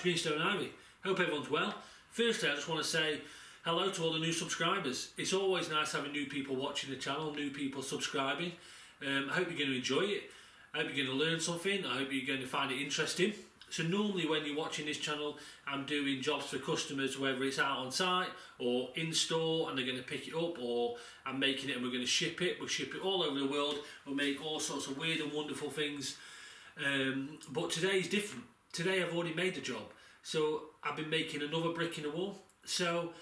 Greenstone Ivy. Hope everyone's well. Firstly, I just want to say hello to all the new subscribers. It's always nice having new people watching the channel, new people subscribing. I hope you're going to enjoy it. I hope you're going to learn something. I hope you're going to find it interesting. So normally when you're watching this channel, I'm doing jobs for customers, whether it's out on site or in store and they're going to pick it up, or I'm making it and we're going to ship it. We'll ship it all over the world. We'll make all sorts of weird and wonderful things. But today is different. Today I've already made the job. So I've been making another brick in the wall. So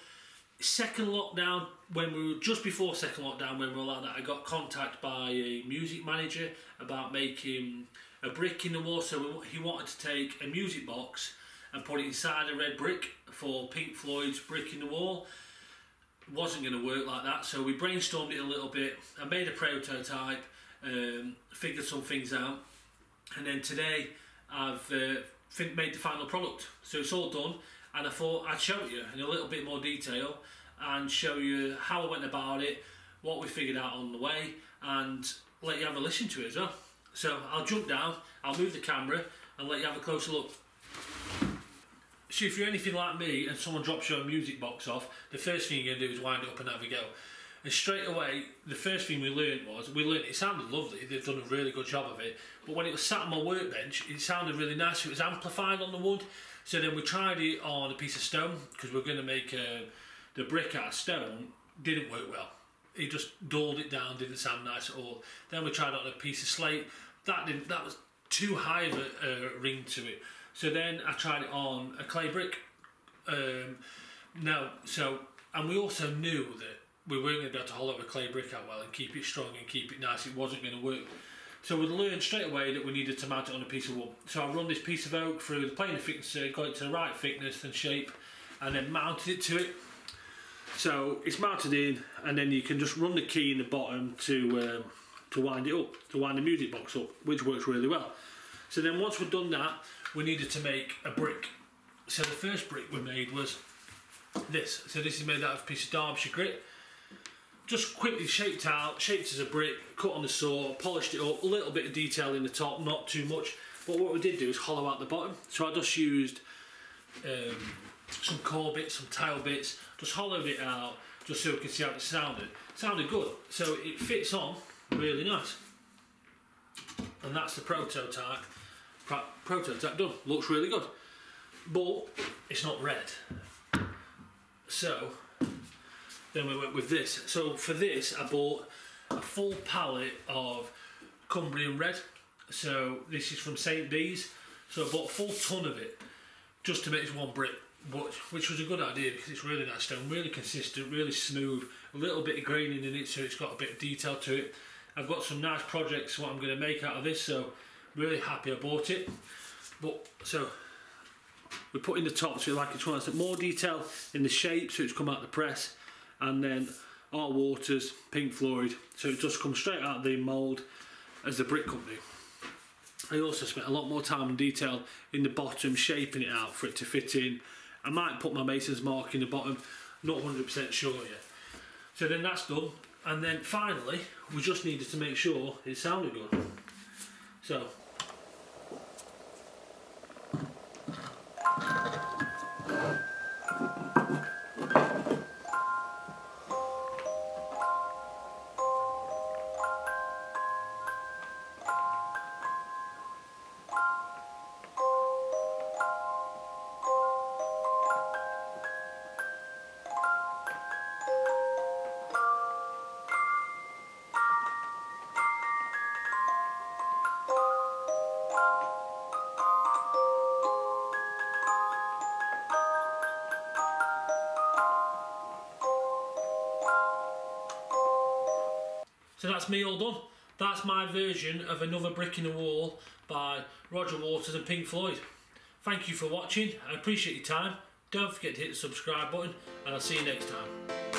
second lockdown, when we were just before second lockdown, when we were like that, I got contacted by a music manager about making a brick in the wall. So he wanted to take a music box and put it inside a red brick for Pink Floyd's Brick in the Wall. It wasn't going to work like that, so we brainstormed it a little bit. I made a prototype, figured some things out, and then today I've made the final product. So it's all done, and I thought I'd show you in a little bit more detail and show you how I went about it, what we figured out on the way, and let you have a listen to it as well. So I'll jump down, I'll move the camera and let you have a closer look. So if you're anything like me and someone drops your music box off, the first thing you're going to do is wind it up and have a go. And straight away, the first thing we learned it sounded lovely, they've done a really good job of it, but when it was sat on my workbench, it sounded really nice. It was amplified on the wood. So then we tried it on a piece of stone, because we're going to make the brick out of stone. Didn't work well. It just dulled it down, didn't sound nice at all. Then we tried it on a piece of slate. That was too high of a ring to it. So then I tried it on a clay brick. And we also knew that we weren't going to be able to hollow a clay brick out well and keep it strong and keep it nice. It wasn't going to work. So we learned straight away that we needed to mount it on a piece of wood. So I run this piece of oak through the planer thickness, got it to the right thickness and shape, and then mounted it to it. So it's mounted in, and then you can just run the key in the bottom to wind it up, to wind the music box up, which works really well. So then once we've done that, we needed to make a brick. So the first brick we made was this. So this is made out of a piece of Derbyshire grit. Just quickly shaped as a brick, cut on the saw, polished it up, a little bit of detail in the top, not too much. But what we did do is hollow out the bottom. So I just used some core bits, some tile bits, just hollowed it out just so we can see how it sounded. It sounded good, so it fits on really nice. And that's the prototype. Prototype done. Looks really good, but it's not red. So then we went with this. So for this, I bought a full pallet of Cumbrian red. So this is from St. B's. So I bought a full ton of it just to make this one brick, which was a good idea because it's really nice stone, really consistent, really smooth, a little bit of graining in it, so it's got a bit of detail to it. I've got some nice projects what I'm going to make out of this, so really happy I bought it. But so we put in the top, so like it's one of more detail in the shape, so it's come out the press, and then our waters, Pink Floyd, so it just comes straight out of the mould as the brick company. I also spent a lot more time and detail in the bottom, shaping it out for it to fit in. I might put my mason's mark in the bottom, not 100% sure yet. So then that's done, and then finally we just needed to make sure it sounded good. So So that's me all done. That's my version of another brick in the wall by Roger Waters and Pink Floyd. Thank you for watching. I appreciate your time. Don't forget to hit the subscribe button, and I'll see you next time.